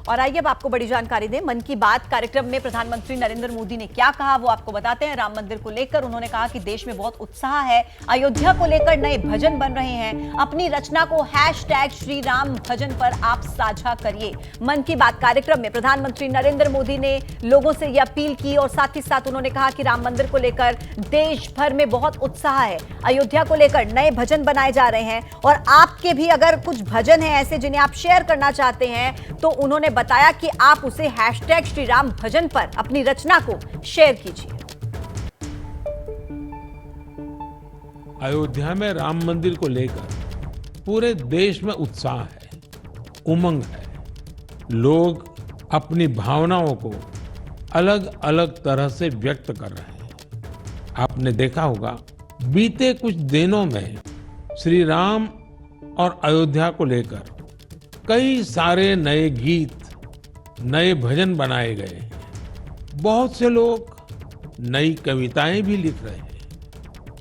और आइए अब आपको बड़ी जानकारी दें। मन की बात कार्यक्रम में प्रधानमंत्री नरेंद्र मोदी ने क्या कहा वो आपको बताते हैं। राम मंदिर को लेकर उन्होंने कहा कि देश में बहुत उत्साह है, अयोध्या को लेकर नए भजन बन रहे हैं, अपनी रचना को #श्री राम भजन पर आप साझा करिए। मन की बात कार्यक्रम में प्रधानमंत्री नरेंद्र मोदी ने लोगों से यह अपील की और साथ ही साथ उन्होंने कहा कि राम मंदिर को लेकर देश भर में बहुत उत्साह है, अयोध्या को लेकर नए भजन बनाए जा रहे हैं और आपके भी अगर कुछ भजन हैं ऐसे जिन्हें आप शेयर करना चाहते हैं तो उन्होंने बताया कि आप उसे #श्री राम भजन पर अपनी रचना को शेयर कीजिए। अयोध्या में राम मंदिर को लेकर पूरे देश में उत्साह है, उमंग है। लोग अपनी भावनाओं को अलग अलग तरह से व्यक्त कर रहे हैं। आपने देखा होगा बीते कुछ दिनों में श्री राम और अयोध्या को लेकर कई सारे नए गीत, नए भजन बनाए गए हैं। बहुत से लोग नई कविताएं भी लिख रहे हैं।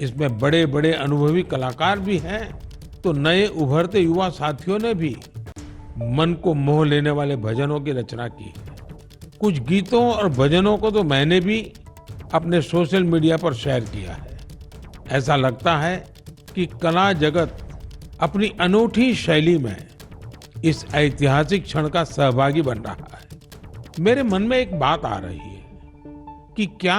इसमें बड़े बड़े अनुभवी कलाकार भी हैं, तो नए उभरते युवा साथियों ने भी मन को मोह लेने वाले भजनों की रचना की है। कुछ गीतों और भजनों को तो मैंने भी अपने सोशल मीडिया पर शेयर किया है। ऐसा लगता है कि कला जगत अपनी अनूठी शैली में इस ऐतिहासिक क्षण का सहभागी बन रहा है। मेरे मन में एक बात आ रही है कि क्या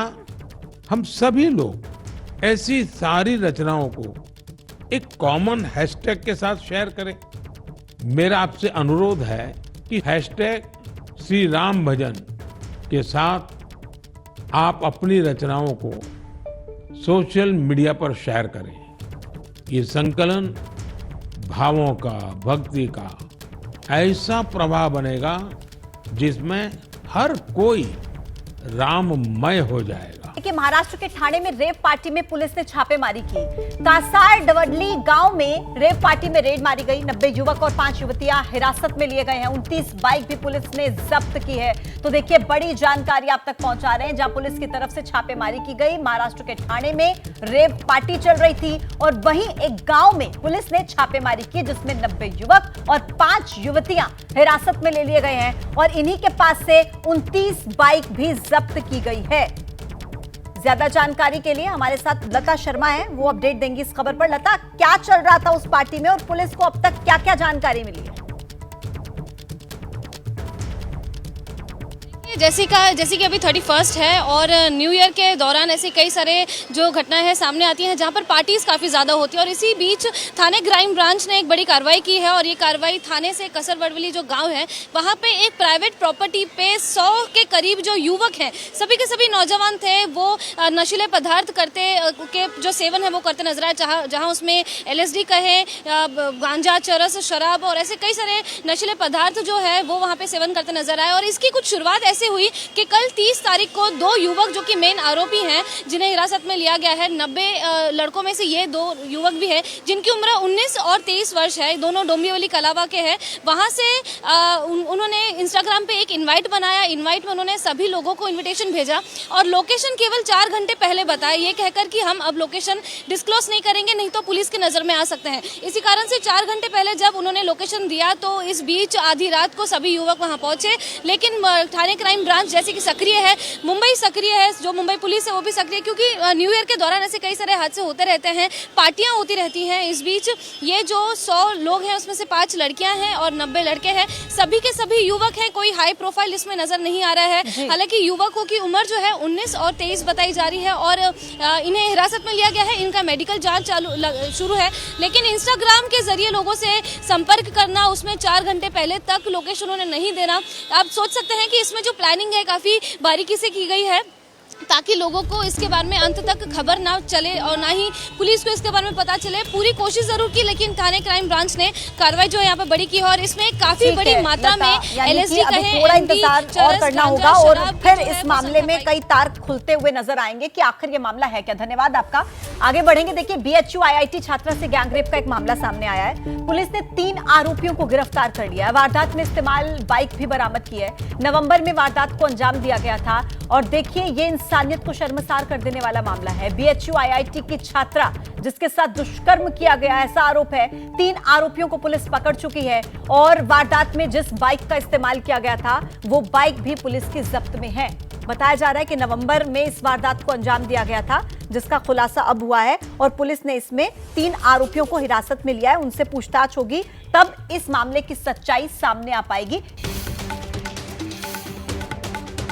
हम सभी लोग ऐसी सारी रचनाओं को एक कॉमन हैशटैग के साथ शेयर करें। मेरा आपसे अनुरोध है कि #श्री राम भजन के साथ आप अपनी रचनाओं को सोशल मीडिया पर शेयर करें। ये संकलन भावों का, भक्ति का ऐसा प्रवाह बनेगा जिसमें हर कोई राममय हो जाएगा। कि महाराष्ट्र के ठाणे में रेव पार्टी में पुलिस ने छापेमारी की। कासार डवडली गांव में रेव पार्टी में रेड मारी गई। 90 युवक और 5 युवतियां हिरासत में लिए गए हैं। 29 बाइक भी पुलिस ने जब्त की है। तो देखिए बड़ी जानकारी आप तक पहुंचा रहे हैं जहां पुलिस की तरफ से छापेमारी की गई। महाराष्ट्र के ठाणे में रेव पार्टी चल रही थी और वहीं एक गांव में पुलिस ने छापेमारी की जिसमें 90 युवक और 5 युवतियां हिरासत में ले लिए गए हैं और इन्हीं के पास से 29 बाइक भी जब्त की गई है। ज्यादा जानकारी के लिए हमारे साथ लता शर्मा हैं, वो अपडेट देंगी इस खबर पर। लता, क्या चल रहा था उस पार्टी में और पुलिस को अब तक क्या क्या जानकारी मिली है? जैसी कि अभी 31 है और न्यू ईयर के दौरान ऐसे कई सारे जो घटनाएं हैं सामने आती हैं जहां पर पार्टीज काफ़ी ज़्यादा होती है और इसी बीच थाने क्राइम ब्रांच ने एक बड़ी कार्रवाई की है और ये कार्रवाई थाने से कसर वडवली जो गांव है वहां पे एक प्राइवेट प्रॉपर्टी पे 100 के करीब जो युवक हैं, सभी के सभी नौजवान थे, वो नशीले पदार्थ के जो सेवन है वो करते नजर आए। जहाँ उसमें LSD कहे, गांजा, चरस, शराब और ऐसे कई सारे नशीले पदार्थ जो है वो वहाँ पे सेवन करते नजर आए। और इसकी कुछ शुरुआत ऐसे हुई कि कल 30 तारीख को 2 युवक जो कि मेन आरोपी हैं जिन्हें हिरासत में लिया गया है, 90 लड़कों में से ये 2 युवक भी हैं जिनकी उम्र 19 और 23 वर्ष है। दोनों डोंबिवली कलावा के हैं। वहां से उन्होंने इंस्टाग्राम पे एक इनवाइट बनाया। इनवाइट में उन्होंने सभी लोगों को इन्विटेशन भेजा और लोकेशन केवल 4 घंटे पहले बताया, ये कहकर कि हम अब लोकेशन डिस्क्लोज नहीं करेंगे, नहीं तो पुलिस की नजर में आ सकते हैं। इसी कारण से 4 घंटे पहले जब उन्होंने लोकेशन दिया तो इस बीच आधी रात को सभी युवक वहां पहुंचे। लेकिन थाने क्राइम ब्रांच जैसे कि सक्रिय है, मुंबई सक्रिय है, जो मुंबई पुलिस है वो भी सक्रिय है क्योंकि न्यू ईयर के दौरान ऐसे कई सारे हादसे होते रहते हैं, पार्टियां होती रहती हैं। इस बीच ये जो 100 लोग हैं उसमें से 5 लड़कियां हैं और 90 लड़के हैं। सभी के सभी युवक हैं, कोई हाई प्रोफाइल इसमें नजर नहीं आ रहा है। हालांकि युवकों की उम्र जो है 19 और 23 बताई जा रही है और इन्हें हिरासत में लिया गया है। इनका मेडिकल जांच शुरू है। लेकिन इंस्टाग्राम के जरिए लोगों से संपर्क करना, उसमें 4 घंटे पहले तक लोकेशन उन्हें नहीं देना, आप सोच सकते हैं कि इसमें जो प्लानिंग है काफी बारीकी से की गई है ताकि लोगों को इसके बारे में अंत तक खबर ना चले और ना ही पुलिस को इसके बारे में पता चले। पूरी कोशिश जरूर की लेकिन थाने क्राइम ब्रांच ने कार्रवाई जो है यहाँ पे बड़ी की है और इसमें काफी बड़ी मात्रा में LSD कहे, थोड़ा इंतजार और करना होगा और फिर इस मामले में कई तार खुलते हुए नजर आएंगे कि आखिर ये मामला है क्या। धन्यवाद आपका। आगे बढ़ेंगे। देखिए BHU IIT छात्रा से गैंगरेप का एक मामला सामने आया है। पुलिस ने 3 आरोपियों को गिरफ्तार कर लिया है। वारदात में इस्तेमाल बाइक भी बरामद की है। नवंबर में वारदात को अंजाम दिया गया था और देखिए ये इंसानियत को शर्मसार कर देने वाला मामला है। बीएचयू आईआईटी की छात्रा जिसके साथ दुष्कर्म किया गया ऐसा आरोप है। 3 आरोपियों को पुलिस पकड़ चुकी है और वारदात में जिस बाइक का इस्तेमाल किया गया था वो बाइक भी पुलिस की जब्त में है। बताया जा रहा है कि नवंबर में इस वारदात को अंजाम दिया गया था, जिसका खुलासा अब हुआ है और पुलिस ने इसमें 3 आरोपियों को हिरासत में लिया है। उनसे पूछताछ होगी तब इस मामले की सच्चाई सामने आ पाएगी।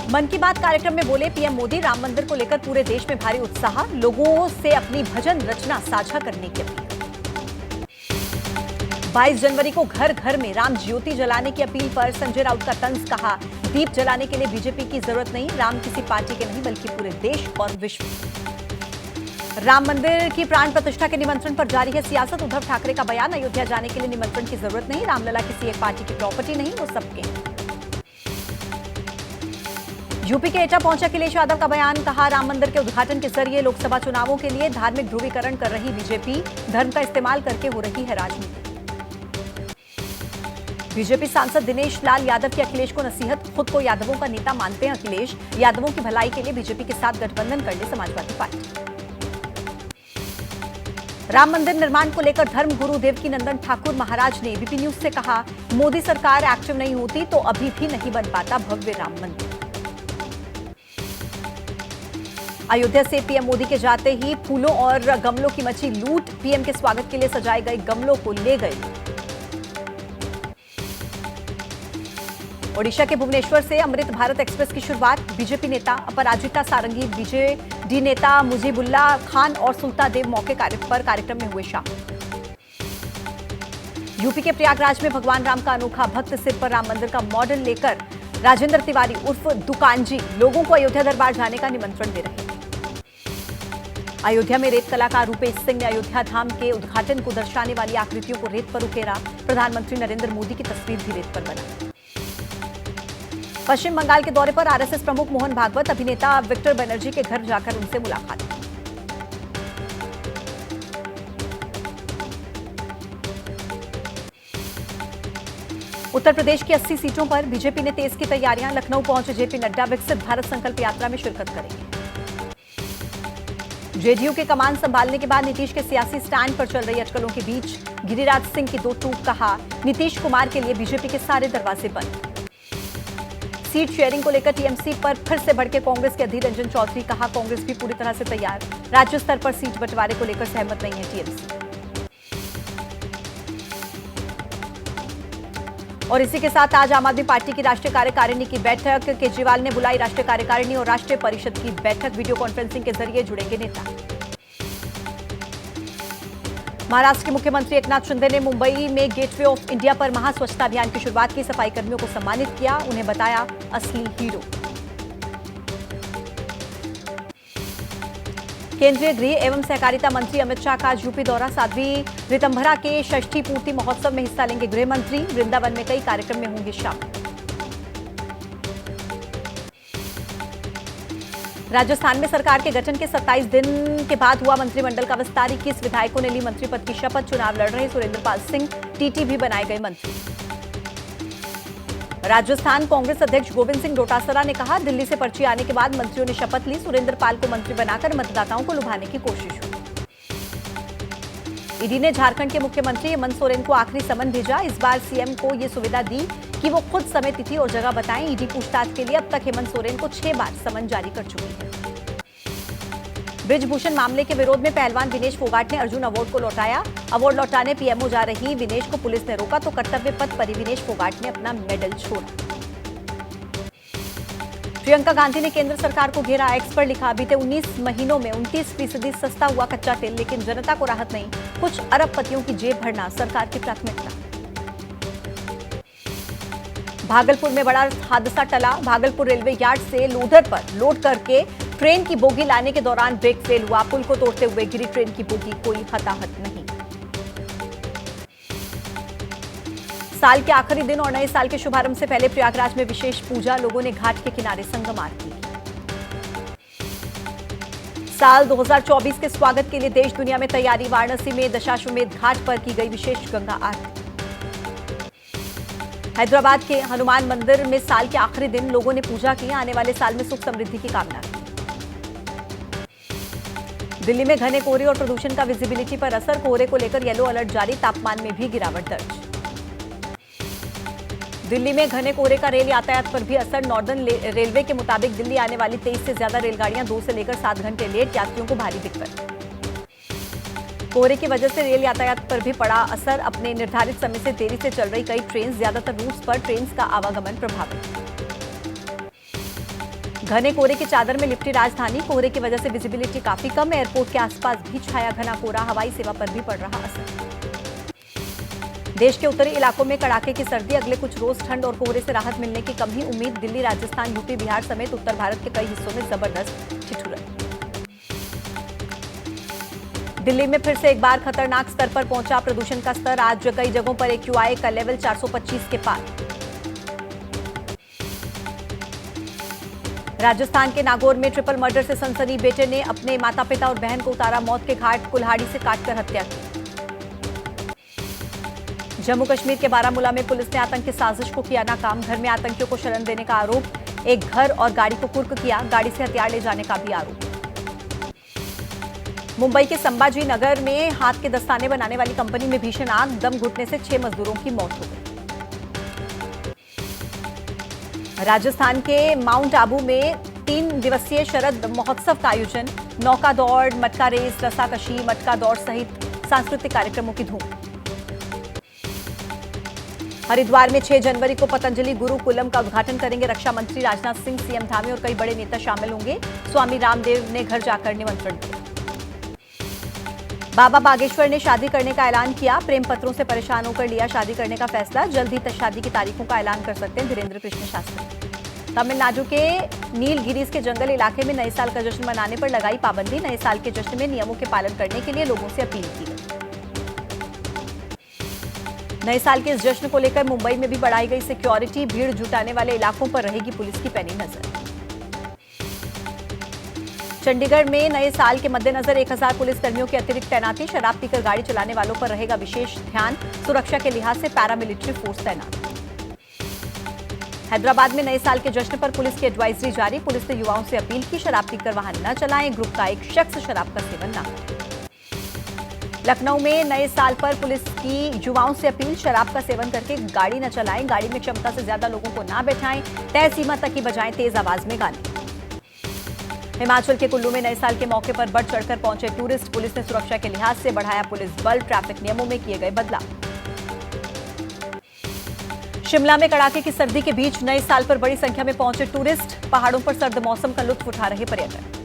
मन की बात कार्यक्रम में बोले पीएम मोदी, राम मंदिर को लेकर पूरे देश में भारी उत्साह, लोगों से अपनी भजन रचना साझा करने की अपील। 22 जनवरी को घर घर में राम ज्योति जलाने की अपील पर संजय राउत का तंज, कहा दीप जलाने के लिए बीजेपी की जरूरत नहीं, राम किसी पार्टी के नहीं बल्कि पूरे देश और विश्व। राम मंदिर की प्राण प्रतिष्ठा के निमंत्रण पर जारी है सियासत, उद्धव ठाकरे का बयान, अयोध्या जाने के लिए निमंत्रण की जरूरत नहीं, रामलला किसी एक पार्टी की प्रॉपर्टी नहीं, वो सबके हैं। यूपी के एटा पहुंचा अखिलेश यादव का बयान, कहा राम मंदिर के उद्घाटन के जरिए लोकसभा चुनावों के लिए धार्मिक ध्रुवीकरण कर रही बीजेपी, धर्म का इस्तेमाल करके हो रही है राजनीति। बीजेपी सांसद दिनेश लाल यादव की अखिलेश को नसीहत, खुद को यादवों का नेता मानते हैं अखिलेश, यादवों की भलाई के लिए बीजेपी के साथ गठबंधन कर ले समाजवादी पार्टी। राम मंदिर निर्माण को लेकर धर्म गुरु देवकीनंदन ठाकुर महाराज ने एबीपी न्यूज से कहा, मोदी सरकार एक्टिव नहीं होती तो अभी भी नहीं बन पाता भव्य राम मंदिर। अयोध्या से पीएम मोदी के जाते ही फूलों और गमलों की मची लूट, पीएम के स्वागत के लिए सजाए गए गमलों को ले गए। ओडिशा के भुवनेश्वर से अमृत भारत एक्सप्रेस की शुरुआत, बीजेपी नेता अपराजिता सारंगी, बीजेडी नेता मुजीबुल्ला खान और सुल्तादेव मौके पर कार्यक्रम में हुए शामिल। यूपी के प्रयागराज में भगवान राम का अनोखा भक्त सिर पर राम मंदिर का मॉडल लेकर राजेंद्र तिवारी उर्फ दुकानजी लोगों को अयोध्या दरबार जाने का निमंत्रण दे रहे हैं। अयोध्या में रेत कलाकार रूपेश सिंह ने अयोध्या धाम के उद्घाटन को दर्शाने वाली आकृतियों को रेत पर उकेरा, प्रधानमंत्री नरेंद्र मोदी की तस्वीर भी रेत पर बना। पश्चिम बंगाल के दौरे पर आरएसएस प्रमुख मोहन भागवत, अभिनेता विक्टर बनर्जी के घर जाकर उनसे मुलाकात की। उत्तर प्रदेश की 80 सीटों पर बीजेपी ने तेज की तैयारियां, लखनऊ पहुंचे जेपी नड्डा, विकसित भारत संकल्प यात्रा में शिरकत करेंगे। जेडीयू के कमान संभालने के बाद नीतीश के सियासी स्टैंड पर चल रही अटकलों के बीच गिरिराज सिंह की दो टूक, कहा नीतीश कुमार के लिए बीजेपी के सारे दरवाजे बंद। सीट शेयरिंग को लेकर टीएमसी पर फिर से भड़के कांग्रेस के अधीर रंजन चौधरी, कहा कांग्रेस भी पूरी तरह से तैयार, राज्य स्तर पर सीट बंटवारे को लेकर सहमत नहीं है टीएमसी। और इसी के साथ आज आम आदमी पार्टी की राष्ट्रीय कार्यकारिणी की बैठक, केजरीवाल ने बुलाई राष्ट्रीय कार्यकारिणी और राष्ट्रीय परिषद की बैठक, वीडियो कॉन्फ्रेंसिंग के जरिए जुड़ेंगे नेता। महाराष्ट्र के मुख्यमंत्री एकनाथ शिंदे ने मुंबई में गेटवे ऑफ इंडिया पर महास्वच्छता अभियान की शुरुआत की, सफाई कर्मियों को सम्मानित किया, उन्हें बताया असली हीरो। केंद्रीय गृह एवं सहकारिता मंत्री अमित शाह का आज यूपी दौरा, साध्वी ऋतंभरा के षष्ठी पूर्ति महोत्सव में हिस्सा लेंगे गृह मंत्री, वृंदावन में कई कार्यक्रम में होंगे शामिल। राजस्थान में सरकार के गठन के 27 दिन के बाद हुआ मंत्रिमंडल का विस्तार, 21 विधायकों ने ली मंत्री पद की शपथ, चुनाव लड़ रहे सुरेंद्रपाल सिंह टीटी भी बनाए गए मंत्री। राजस्थान कांग्रेस अध्यक्ष गोविंद सिंह डोटासरा ने कहा, दिल्ली से पर्ची आने के बाद मंत्रियों ने शपथ ली, सुरेंद्रपाल को मंत्री बनाकर मतदाताओं को लुभाने की कोशिश हुई। ईडी ने झारखंड के मुख्यमंत्री हेमंत सोरेन को आखिरी समन भेजा, इस बार सीएम को यह सुविधा दी कि वो खुद समय, तिथि और जगह बताएं। ईडी पूछताछ के लिए अब तक हेमंत सोरेन को 6 बार समन जारी कर चुकी है। ब्रिजभूषण मामले के विरोध में पहलवान विनेश फोगाट ने अर्जुन अवार्ड को लौटाया, अवार्ड लौटाने पीएमओ जा रही विनेश को पुलिस ने रोका तो कर्तव्य पथ पर ही विनेश फोगाट ने अपना मेडल छोड़ा। प्रियंका गांधी ने केंद्र सरकार को घेरा, एक्स पर लिखा, बीते 19 महीनों में 29% सस्ता हुआ कच्चा तेल, लेकिन जनता को राहत नहीं, कुछ अरबपतियों की जेब भरना सरकार की प्राथमिकता। भागलपुर में बड़ा हादसा टला, भागलपुर रेलवे यार्ड से लोडर पर लोड करके ट्रेन की बोगी लाने के दौरान ब्रेक फेल हुआ, पुल को तोड़ते हुए गिरी ट्रेन की बोगी, कोई हताहत नहीं। साल के आखिरी दिन और नए साल के शुभारंभ से पहले प्रयागराज में विशेष पूजा, लोगों ने घाट के किनारे संगम आरती। साल 2024 के स्वागत के लिए देश दुनिया में तैयारी, वाराणसी में दशाश्वमेध घाट पर की गई विशेष गंगा आरती। हैदराबाद के हनुमान मंदिर में साल के आखिरी दिन लोगों ने पूजा की, आने वाले साल में सुख समृद्धि की कामना की। दिल्ली में घने कोहरे और प्रदूषण का विजिबिलिटी पर असर, कोहरे को लेकर येलो अलर्ट जारी, तापमान में भी गिरावट दर्ज। दिल्ली में घने कोहरे का रेल यातायात पर भी असर, नॉर्दर्न रेलवे के मुताबिक दिल्ली आने वाली 23 से ज्यादा रेलगाड़ियां 2 से लेकर 7 घंटे लेट, यात्रियों को भारी दिक्कत। कोहरे की वजह से रेल यातायात पर भी पड़ा असर, अपने निर्धारित समय से देरी से चल रही कई ट्रेन, ज्यादातर रूट्स पर ट्रेन का आवागमन प्रभावित। घने कोहरे की चादर में लिपटी राजधानी, कोहरे की वजह से विजिबिलिटी काफी कम, एयरपोर्ट के आसपास भी छाया घना कोहरा, हवाई सेवा पर भी पड़ रहा असर। देश के उत्तरी इलाकों में कड़ाके की सर्दी, अगले कुछ रोज ठंड और कोहरे से राहत मिलने की कम ही उम्मीद, दिल्ली, राजस्थान, यूपी, बिहार समेत उत्तर भारत के कई हिस्सों में जबरदस्त ठिठुरन। दिल्ली में फिर से एक बार खतरनाक स्तर पर पहुंचा प्रदूषण का स्तर, आज कई जगहों पर AQI का लेवल 425 के पार। राजस्थान के नागौर में ट्रिपल मर्डर से सनसनी, बेटे ने अपने माता पिता और बहन को उतारा मौत के घाट, कुल्हाड़ी से काटकर हत्या की। जम्मू कश्मीर के बारामूला में पुलिस ने आतंकी साजिश को किया नाकाम, घर में आतंकियों को शरण देने का आरोप, एक घर और गाड़ी को कुर्क किया, गाड़ी से हथियार ले जाने का भी आरोप। मुंबई के संभाजी नगर में हाथ के दस्ताने बनाने वाली कंपनी में भीषण आग, दम घुटने से 6 मजदूरों की मौत हो गई। राजस्थान के माउंट आबू में 3 दिवसीय शरद महोत्सव का आयोजन, नौका दौड़, मटका रेस, रस्साकशी, मटका दौड़ सहित सांस्कृतिक कार्यक्रमों की धूम। हरिद्वार में 6 जनवरी को पतंजलि गुरुकुलम का उद्घाटन करेंगे रक्षा मंत्री राजनाथ सिंह, सीएम धामी और कई बड़े नेता शामिल होंगे, स्वामी रामदेव ने घर जाकर निमंत्रण दिया। बाबा बागेश्वर ने शादी करने का ऐलान किया, प्रेम पत्रों से परेशान होकर लिया शादी करने का फैसला, जल्द ही शादी की तारीखों का ऐलान कर सकते हैं धीरेन्द्र कृष्ण शास्त्री। तमिलनाडु के नीलगिरीज के जंगल इलाके में नए साल का जश्न मनाने पर लगाई पाबंदी, नए साल के जश्न में नियमों के पालन करने के लिए लोगों से अपील की गई। नए साल के इस जश्न को लेकर मुंबई में भी बढ़ाई गई सिक्योरिटी, भीड़ जुटाने वाले इलाकों पर रहेगी पुलिस की पैनी नजर। चंडीगढ़ में नए साल के मद्देनजर 1000 पुलिसकर्मियों की अतिरिक्त तैनाती, शराब पीकर गाड़ी चलाने वालों पर रहेगा विशेष ध्यान, सुरक्षा के लिहाज से पैरामिलिट्री फोर्स तैनात। हैदराबाद में नए साल के जश्न पर पुलिस की एडवाइजरी जारी, पुलिस ने युवाओं से अपील की शराब पीकर वाहन न चलाएं, ग्रुप का एक शख्स शराब का सेवन न करे। लखनऊ में नए साल पर पुलिस की युवाओं से अपील, शराब का सेवन करके गाड़ी न चलाएं, गाड़ी में क्षमता से ज्यादा लोगों को ना बैठाएं, तय सीमा तक ही बजाएं तेज आवाज में गाने। हिमाचल के कुल्लू में नए साल के मौके पर बढ़ चढ़कर पहुंचे टूरिस्ट, पुलिस ने सुरक्षा के लिहाज से बढ़ाया पुलिस बल, ट्रैफिक नियमों में किए गए बदलाव। शिमला में कड़ाके की सर्दी के बीच नए साल पर बड़ी संख्या में पहुंचे टूरिस्ट, पहाड़ों पर सर्द मौसम का लुत्फ उठा रहे पर्यटक।